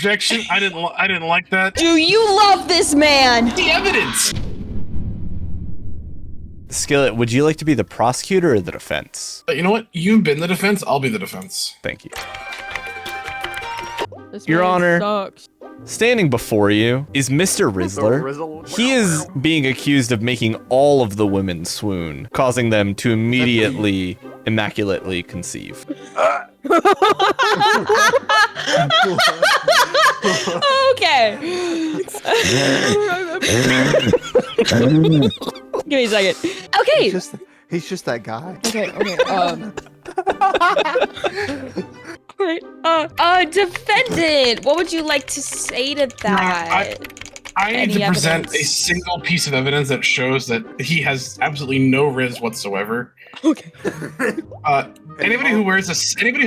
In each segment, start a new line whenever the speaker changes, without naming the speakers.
Objection. I didn't like that.
Do you love this man?
The evidence.
Skillet, would you like to be the prosecutor or the defense?
You know what? You've been the defense. I'll be the defense.
Thank you.
This
Your
man
Honor.
sucks.
Standing before you is Mr. Rizzler. He is being accused of making all of the women swoon, causing them to immediately, immaculately conceive.
Okay. Give me a second. Okay.
He's just that guy.
Okay. Alright. Defendant, what would you like to say to that?
I need
Any
to present
evidence?
a single piece of evidence that shows that he has absolutely no riz whatsoever.
Okay.
Anybody who wears a single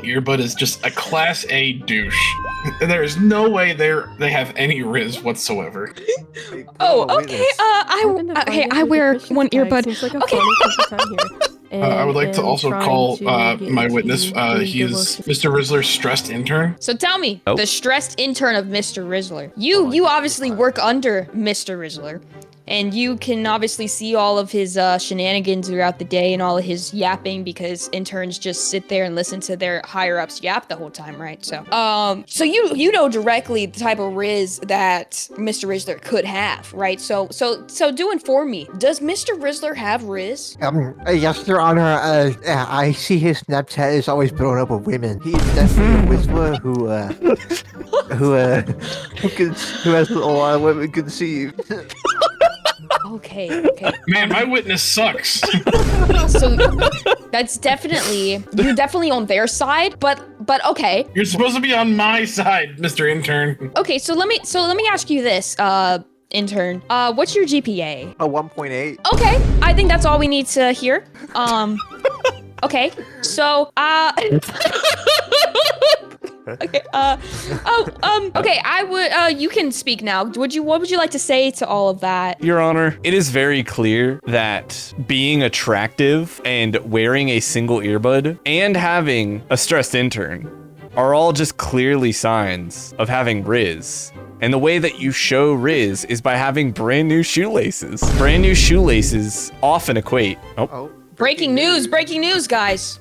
earbud is just a class A douche. There is no way they have any riz whatsoever.
Oh, okay. I wear one earbud.
Seems like a
Okay.
funny piece of time here.
I would like to
And
also
trying
call
to get
my
into
witness.
the
He is
devotion.
Mr. Rizzler's stressed intern.
So tell me,
Oh.
the stressed intern of Mr. Rizzler. You obviously work under Mr. Rizzler, and you can obviously see all of his shenanigans throughout the day and all of his yapping because interns just sit there and listen to their higher ups yap the whole time, right? So you know directly the type of riz that Mr. Rizzler could have, right? So do inform me. Does Mr. Rizzler have riz?
Yes, Your Honor. I see his Snapchat is always blown up with women. He is definitely a whisperer who has a lot of women conceived.
Okay.
Man, my witness sucks.
So that's you're definitely on their side, but okay.
You're supposed to be on my side, Mr. Intern.
Okay, so let me ask you this, intern. What's your GPA?
A 1.8.
Okay, I think that's all we need to hear. Okay, so okay, okay, I would you can speak now. What would you like to say to all of that?
Your Honor, it is very clear that being attractive and wearing a single earbud and having a stressed intern are all just clearly signs of having riz. And the way that you show riz is by having brand new shoelaces. Brand new shoelaces often equate. Oh.
Breaking news, guys.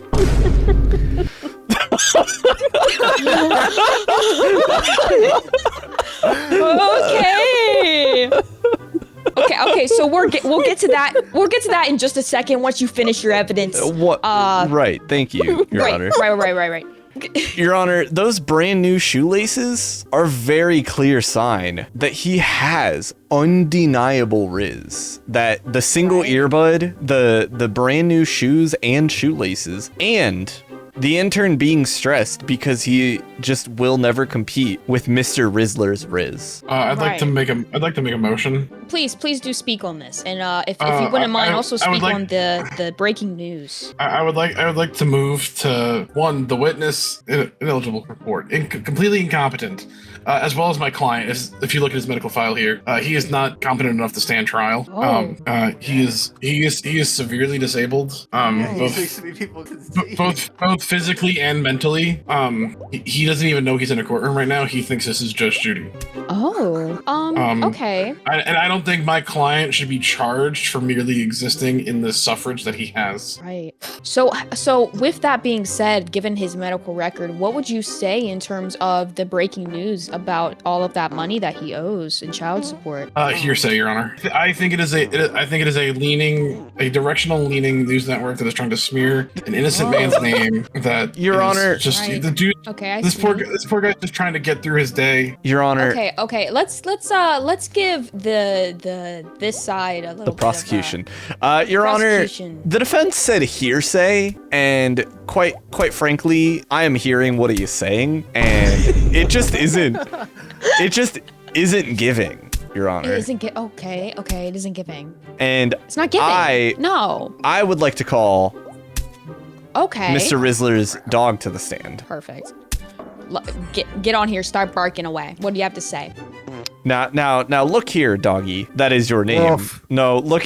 Okay, so we'll get to that. We'll get to that in just a second once you finish your evidence.
What? Right, thank you, Your Honor.
Right.
Your Honor, those brand new shoelaces are very clear sign that he has undeniable riz. That the single earbud, the brand new shoes and shoelaces, and the intern being stressed because he just will never compete with Mr. Rizzler's riz.
I'd like to make a motion.
Please do speak on this, and if you wouldn't mind, also speak on the breaking news.
I would like to move to one, the witness ineligible for report, completely incompetent, as well as my client. If you look at his medical file here, he is not competent enough to stand trial.
Oh.
He is severely disabled. Both physically and mentally. He doesn't even know he's in a courtroom right now. He thinks this is Judge Judy.
Oh. Okay.
And I don't think my client should be charged for merely existing in the suffrage that he has.
Right. So with that being said, given his medical record, what would you say in terms of the breaking news about all of that money that he owes in child support?
Hearsay, Your Honor. I think it is a directional leaning news network that is trying to smear an innocent man's name. That
Your Honor,
just
right.
the dude.
Okay.
This poor guy's just trying to get through his day.
Your Honor.
Okay. Let's give this side a little
The
bit
prosecution.
of
Your Honor,
prosecution.
the defense said hearsay, and quite frankly, I am hearing what he is saying, and it just isn't giving, Your Honor.
It isn't okay, it isn't giving.
And
It's not giving. No.
I would like to call
Okay.
Mr. Rizzler's dog to the stand.
Perfect. Get on here, start barking away. What do you have to say?
Now, look here, doggy. That is your name.
Woof.
No, look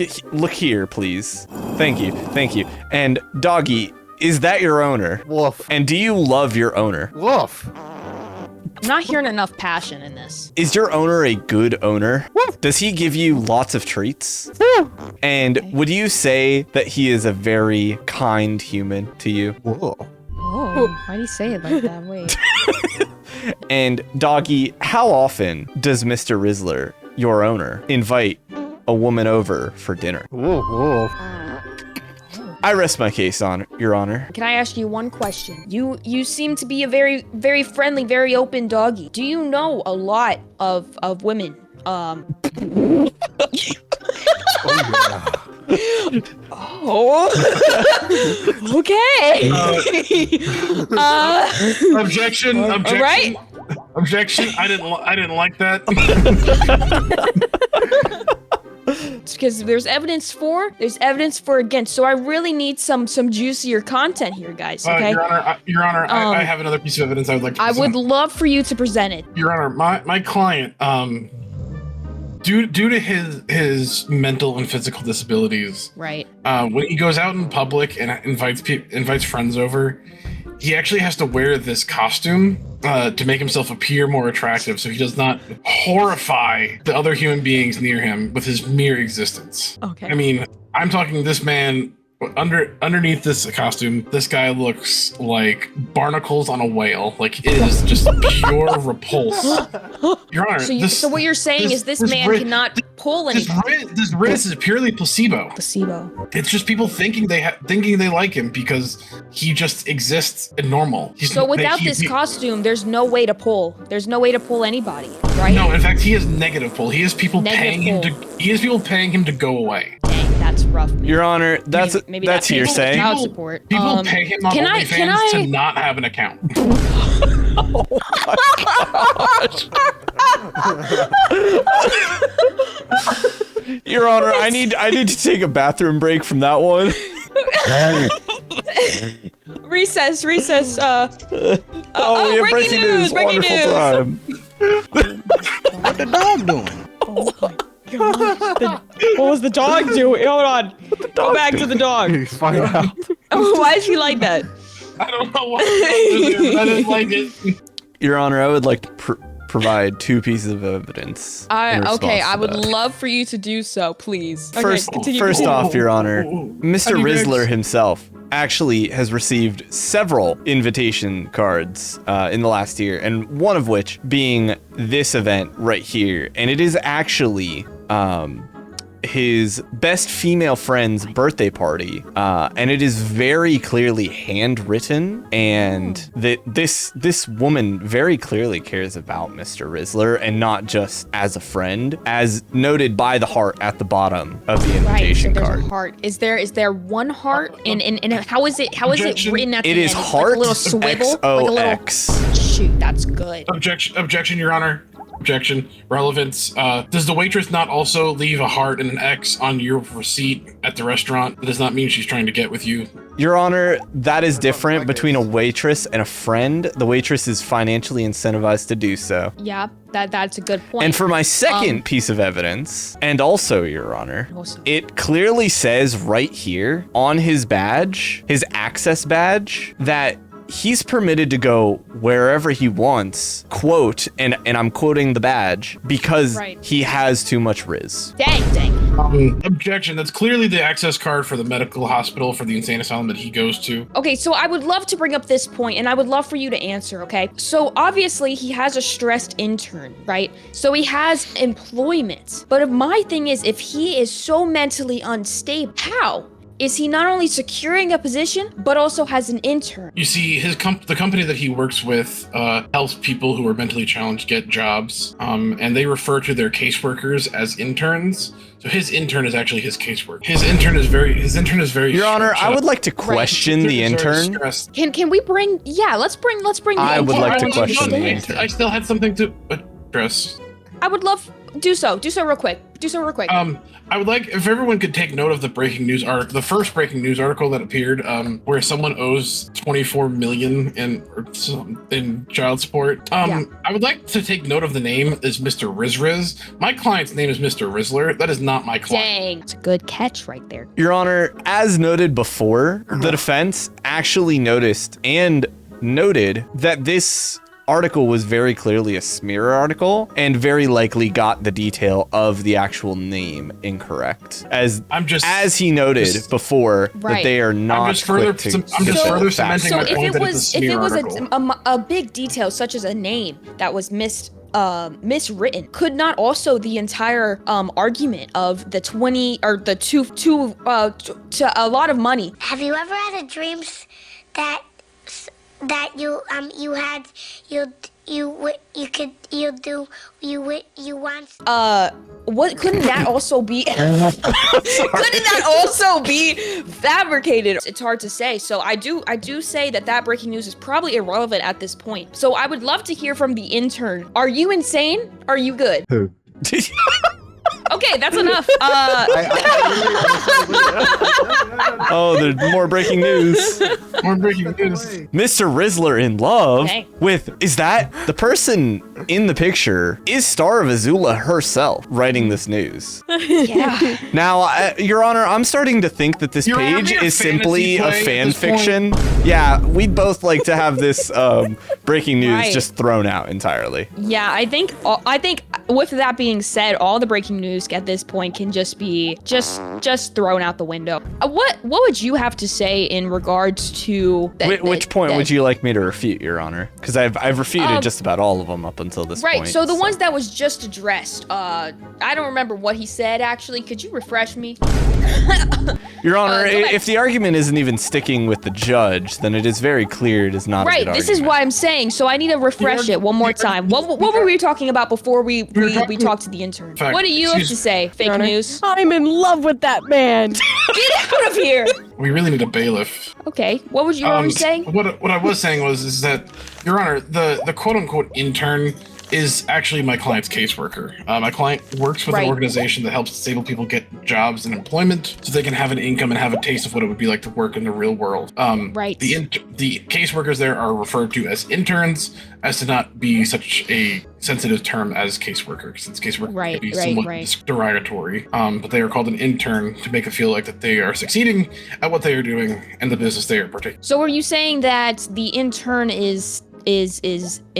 here, please. Thank you. And doggy, is that your owner?
Woof.
And do you love your owner?
Woof.
I'm not hearing enough passion in this.
Is your owner a good owner? Does he give you lots of treats? And would you say that he is a very kind human to you?
Whoa.
Oh, why do you say it like that? Wait.
And Doggy, how often does Mr. Rizzler, your owner, invite a woman over for dinner?
Whoa, whoa.
I rest my case, Your Honor.
Can I ask you one question? You seem to be a very, very friendly, very open doggy. Do you know a lot of women?
Oh, yeah.
Oh. Okay.
Objection. Objection.
Right?
Objection. I didn't like that.
Because there's evidence for, against. So I really need some juicier content here, guys. Okay.
Your Honor, I have another piece of evidence I would like to
I
present.
would love for you to present it.
Your Honor, my client, due to his mental and physical disabilities,
Right.
when he goes out in public and invites friends over, he actually has to wear this costume to make himself appear more attractive, so he does not horrify the other human beings near him with his mere existence.
Okay.
I mean, I'm talking this man. Underneath this costume, this guy looks like barnacles on a whale. Like, it is just pure repulse. Your Honor,
So what you're saying is this man cannot pull anything.
This riz is purely placebo.
Placebo.
It's just people thinking they like him because he just exists and normal.
So without this costume, there's no way to pull. There's no way to pull anybody, right?
No, in fact, he is negative pull. He has people
Negative
paying him to go away.
Dang, that's rough, man.
Your Honor, that's
pays
hearsay.
child support.
People pay him on OnlyFans to not have an account.
Oh my gosh. Your Honor, I need to take a bathroom break from that one.
Recess.
Oh, yeah, breaking news. Wonderful time.
What the dog doing?
Oh my God. What was the dog doing? Hold on. Go back to the dog.
Find out.
Oh, why is he like that?
I don't know why. I didn't like it.
Your Honor, I would like to provide two pieces of evidence.
Okay, I would
love.
love for you to do so, please.
First
continue.
off, Your Honor, Mr.
Honey
Rizzler
Mix.
himself actually has received several invitation cards in the last year, and one of which being this event right here. And it is actually his best female friend's birthday party, and it is very clearly handwritten, and that this woman very clearly cares about Mr. Rizzler and not just as a friend, as noted by the heart at the bottom of the
Right, so
invitation
there's
card.
a heart. Is there one heart? And how is it
Objection.
written at the
It
end?
is
Like
heart
a little swivel? Like a little
XOX.
shoot, that's good.
Objection, Your Honor. Objection. Relevance. Does the waitress not also leave a heart and an X on your receipt at the restaurant? That does not mean she's trying to get with you.
Your Honor, that is different between a waitress and a friend. The waitress is financially incentivized to do so.
Yeah, that's a good point.
And for my second piece of evidence, and also, Your Honor,
Also.
it clearly says right here on his badge, his access badge, that he's permitted to go wherever he wants, quote, and I'm quoting the badge, because
Right.
he has too much Riz.
Dang.
Objection. That's clearly the access card for the medical hospital for the insane asylum that he goes to.
Okay, so I would love to bring up this point, and I would love for you to answer, okay? So obviously he has a stressed intern, right? So he has employment. But if my thing is, if he is so mentally unstable, how? Is he not only securing a position, but also has an intern?
You see, the company that he works with helps people who are mentally challenged get jobs, and they refer to their caseworkers as interns. So his intern is actually his caseworker. His intern is very.
Your Honor,
shut
I
up.
would like to question the
His very
intern.
stressed.
Can we bring? Yeah, let's bring the
I would
intern.
like to
on
question the
stage.
intern.
I still had something to address.
I would love do so real quick.
I would like if everyone could take note of the breaking news article, the first breaking news article that appeared, where someone owes 24 million in child support.
Yeah.
I would like to take note of the name is Mr. Rizriz. My client's name is Mr. Rizzler. That is not my client.
Dang, it's a good catch right there.
Your Honor, as noted before, the defense actually noticed and noted that this article was very clearly a smear article and very likely got the detail of the actual name incorrect. As he noted before, that they are not.
I'm just further cementing my point that it's a smear article.
If it was a big detail such as a name that was miswritten, could not also the entire argument of the 20 or the two to a lot of money?
Have you ever had a dream that you want?
What couldn't that also be? Couldn't that also be fabricated? It's hard to say. So I do say that breaking news is probably irrelevant at this point. So I would love to hear from the intern. Are you insane? Are you good?
Who?
Okay, that's enough.
Oh, there's more breaking news.
More breaking news.
Mr. Rizzler in love
Okay.
with, is that the person in the picture is Star of Azula herself writing this news?
Yeah.
Now, Your Honor, I'm starting to think that this
Your Honor,
page
you're
is simply a
fantasy play
fan
at this
fiction. Yeah, we'd both like to have this breaking news
Right.
just thrown out entirely.
Yeah, I think with that being said, all the breaking news at this point can just be just thrown out the window. What would you have to say in regards to
Which point would you like me to refute, Your Honor? Because I've refuted just about all of them up until this point.
Right, so the ones that was just addressed, I don't remember what he said actually. Could you refresh me?
Your Honor,
go ahead.
if the argument isn't even sticking with the judge, then it is very clear it is not a
Right,
good
this is
argument.
why I'm saying, so I need to refresh it one more time. What were we talking about before we talked to the intern?
Fact,
What do you have to say, fake news?
I'm in love with that man.
Get out of here!
We really need a bailiff.
Okay, what were you saying?
What I was saying is that, Your Honor, the quote unquote intern is actually my client's caseworker. My client works with
Right.
an organization that helps disabled people get jobs and employment so they can have an income and have a taste of what it would be like to work in the real world.
Right.
The caseworkers there are referred to as interns, as to not be such a sensitive term as caseworker, since caseworker
Right,
can be
right,
somewhat
right.
derogatory. But they are called an intern to make it feel like that they are succeeding at what they are doing and the business they are partaking.
So are you saying that the intern is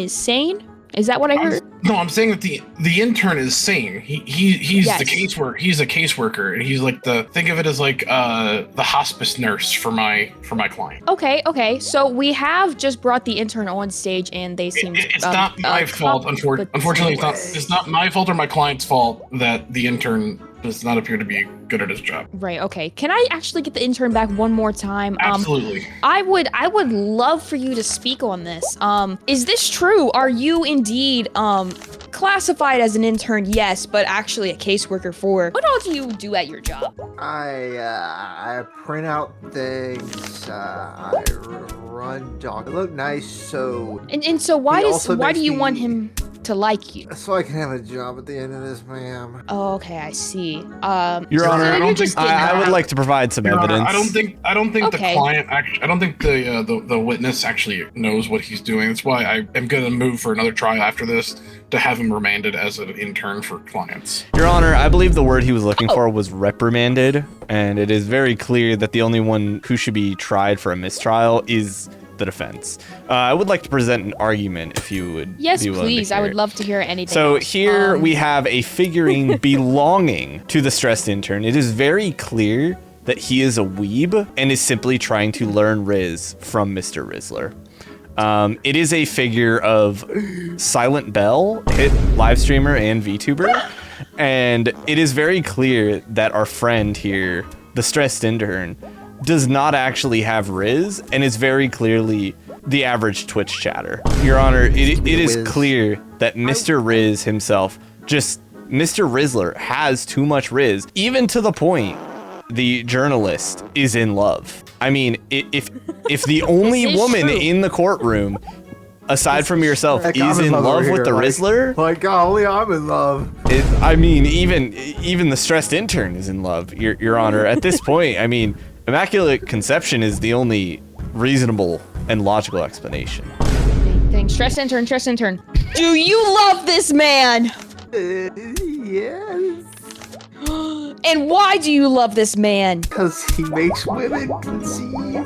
sane? Is that what I heard?
No, I'm saying that the intern is sane. He's
Yes.
the caseworker. He's a caseworker, and he's like think of it as like the hospice nurse for my client.
Okay. So we have just brought the intern on stage, and they seem.
It's not my fault. Unfortunately, it's not my fault or my client's fault that the intern does not appear to be good at his job.
Right. Okay. Can I actually get the intern back one more time?
Absolutely.
I would love for you to speak on this. Is this true? Are you indeed classified as an intern? Yes, but actually a caseworker for. What all do you do at your job?
I print out things. I run dogs. I look nice, so
And so why
also
do
makes
you want
me-
him to like you?
so I can have a job at the end of this, ma'am.
Oh, okay, I see.
Your Honor,
I don't think
I would like to provide some
Your Honor,
evidence.
I don't think
Okay.
the client actually. I don't think the witness actually knows what he's doing. That's why I am going to move for another trial after this to have him remanded as an intern for clients.
Your Honor, I believe the word he was
Oh.
looking for was reprimanded, and it is very clear that the only one who should be tried for a mistrial is the defense. I would like to present an argument if you would
Yes,
be willing to
please. I
hear
would
it.
love to hear anything.
So
else.
here we have a figurine belonging to the stressed intern. It is very clear that he is a weeb and is simply trying to learn Riz from Mr. Rizzler. It is a figure of Silent Bell, hit live streamer and VTuber, and it is very clear that our friend here, the stressed intern, does not actually have Riz and is very clearly the average Twitch chatter. Your Honor, it is
Wiz.
clear that Mr. Riz himself, Mr. Rizzler has too much Riz, even to the point the journalist is in love. I mean, if the only
This is
woman
true.
in the courtroom, aside from yourself,
Heck,
is
I'm
in
over
love
here,
with the
like-
Rizzler,
Like, golly, I'm in love.
I mean, even the stressed intern is in love, Your Honor. At this point, I mean, Immaculate Conception is the only reasonable and logical explanation.
Thanks. Stress intern. Do you love this man?
Yes.
And why do you love this man?
Because he makes women conceive.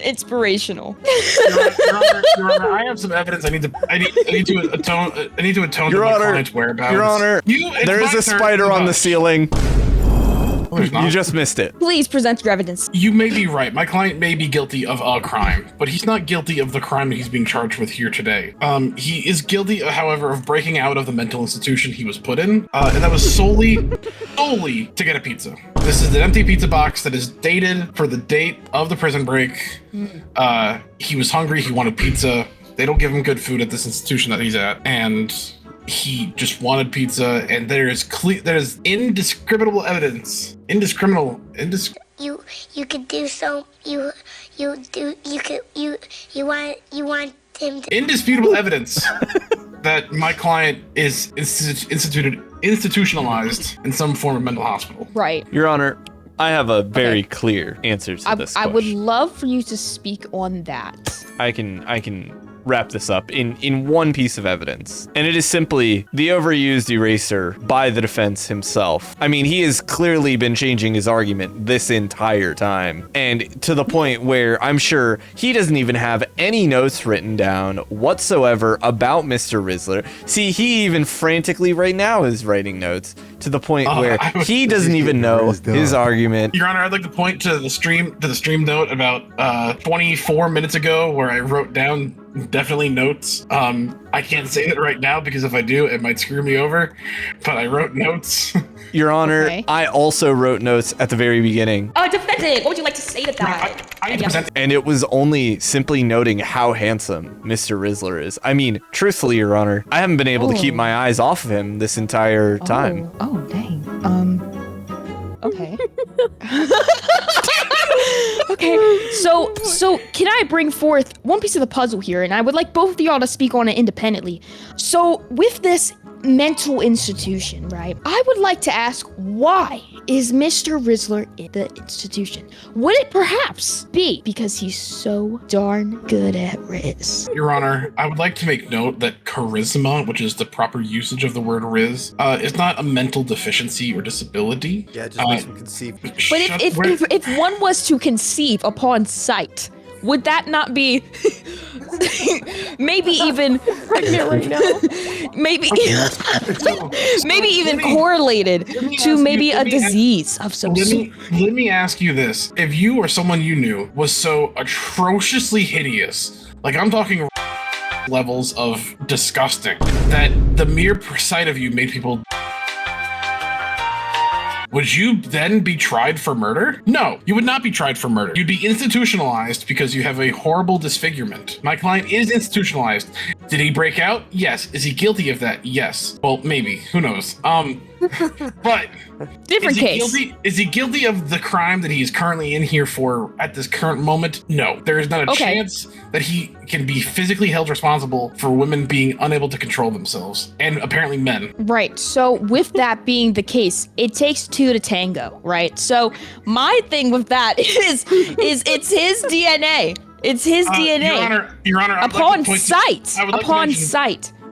inspirational.
Your Honor, I have some evidence. I need to atone to
Your
my
Honor,
client's whereabouts.
Your Honor,
It's
there is
my
a
turn
spider
to
on the
bust.
ceiling.
Oh, there's not.
You just missed it.
Please present your evidence.
You may be right. My client may be guilty of a crime, but he's not guilty of the crime that he's being charged with here today. He is guilty, however, of breaking out of the mental institution he was put in, and that was solely to get a pizza. This is an empty pizza box that is dated for the date of the prison break. He was hungry. He wanted pizza. They don't give him good food at this institution that he's at, and he just wanted pizza. And there is indiscriminable evidence.
You could do so. You want him to.
Indisputable evidence that my client is institutionalized in some form of mental hospital.
Right.
Your Honor, I have a very clear answer to this
I
question.
would love for you to speak on that.
I can wrap this up in one piece of evidence. And it is simply the overused eraser by the defense himself. I mean, he has clearly been changing his argument this entire time. And to the point where I'm sure he doesn't even have any notes written down whatsoever about Mr. Rizzler. See, he even frantically right now is writing notes to the point where he doesn't even know his argument.
Your Honor, I'd like to point to the stream note about 24 minutes ago where I wrote down definitely notes. I can't say it right now because if I do, it might screw me over, but I wrote notes.
Your Honor,
Okay.
I also wrote notes at the very beginning.
Defendant, what would you like to say to that?
I need to present.
And it was only simply noting how handsome Mr. Rizzler is. I mean, truthfully, Your Honor, I haven't been able to keep my eyes off of him this entire time.
Oh, dang. Okay. Okay. So can I bring forth one piece of the puzzle here, and I would like both of y'all to speak on it independently. So with this mental institution, right? I would like to ask, why is Mr. Rizzler in the institution? Would it perhaps be because he's so darn good at Riz?
Your Honor, I would like to make note that charisma, which is the proper usage of the word Riz, is not a mental deficiency or disability.
Yeah, it just makes him conceive.
But if one was to conceive upon sight, would that not be maybe even
Pregnant right now.
maybe even correlated to maybe a disease of some sort?
Let me ask you this. If you or someone you knew was so atrociously hideous, like I'm talking levels of disgusting, that the mere sight of you made people, would you then be tried for murder? No, you would not be tried for murder. You'd be institutionalized because you have a horrible disfigurement. My client is institutionalized. Did he break out? Yes. Is he guilty of that? Yes. Well, maybe. Who knows? But
Different case.
Is he guilty of the crime that he is currently in here for at this current moment? No. There is not a chance that he can be physically held responsible for women being unable to control themselves, and apparently men.
Right. So with that being the case, it takes two to tango, right? So my thing with that is it's his DNA. It's his DNA.
Your Honor,
Upon sight.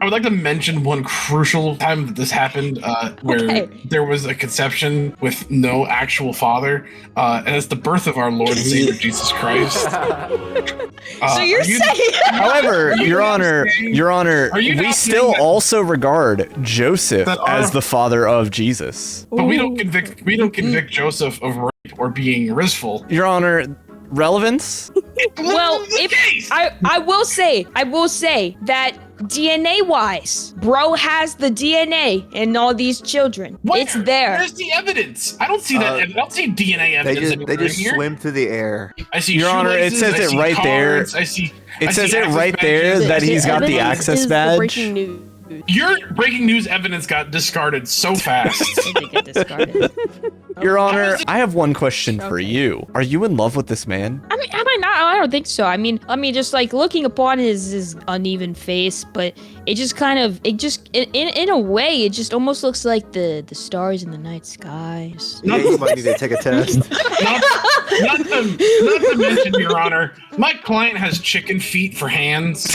I would like to mention one crucial time that this happened, where there was a conception with no actual father, and it's the birth of our Lord and Savior Jesus Christ.
So you're saying?
However, Your Honor, we still also regard Joseph as the father of Jesus.
But we don't convict Joseph of rape or being rizful.
Your Honor, relevance?
Well, if I will say that DNA wise, bro has the DNA in all these children.
Where?
It's there.
Where's the evidence? I don't see that. I don't see DNA evidence.
They just
here.
swim through the air.
I see.
Your Honor, it says it right there.
I see.
It says it right there that he's got the access badge.
Breaking news.
Your breaking news evidence got discarded so fast.
It did get discarded.
Your Honor, I have one question for you. Are you in love with this man?
I mean, am I not? I don't think so. I mean, just like looking upon his uneven face, but it just kind of, in a way, it just almost looks like the stars in the night sky.
Yeah, you might need to take a test.
not to mention, Your Honor, my client has chicken feet for hands.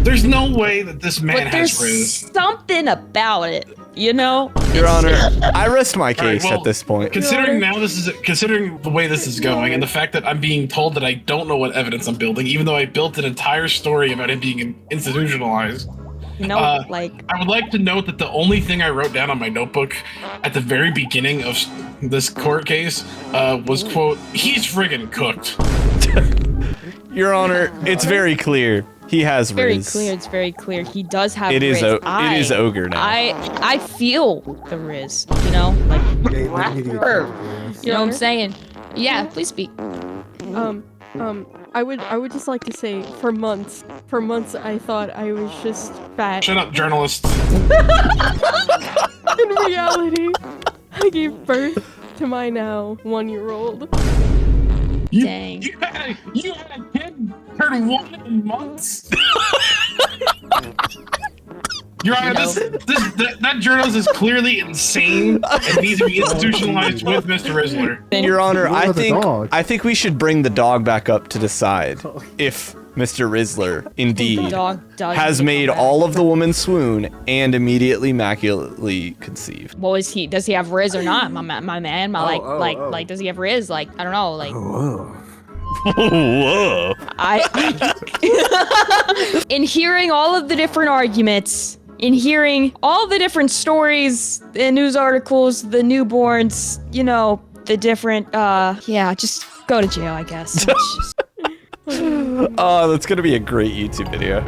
There's no way that this man
But
has
there's
riz.
something about it. You know?
Your Honor, I rest my
All right,
case
well,
at this point.
Considering the way this is going, and the fact that I'm being told that I don't know what evidence I'm building, even though I built an entire story about him being institutionalized.
You know, like,
I would like to note that the only thing I wrote down on my notebook at the very beginning of this court case was, quote, "He's friggin' cooked."
Your Honor, it's very clear. He has
very
Riz.
clear. It's very clear. He does have
It
Riz.
is it is ogre now.
I feel the Riz, you know? Like,
Okay, let me get
her.
you.
You know what I'm saying? Yeah, please speak.
I would just like to say, for months I thought I was just fat.
Shut up, journalist.
In reality, I gave birth to my now 1-year-old.
Dang.
You had a kid turn 1 in months. Your Honor, that journalist is clearly insane and needs to be institutionalized with Mr. Rizzler.
Your Honor,
What about the dog?
I think we should bring the dog back up to decide if Mr. Rizzler indeed
Dog
has made all of the woman swoon and immediately immaculately conceived.
What was he? Does he have Riz or not? My man,
Oh.
like, does he have Riz? Like, I don't know, like.
Whoa.
Whoa.
In hearing all of the different arguments, in hearing all the different stories, the news articles, the newborns, you know, the different, yeah, just go to jail, I guess.
Oh, that's gonna be a great YouTube video.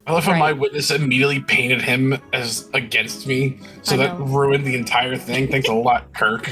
I love how
Right.
my witness immediately painted him as against me, so
I
that
know.
ruined the entire thing. Thanks a lot, Kirk.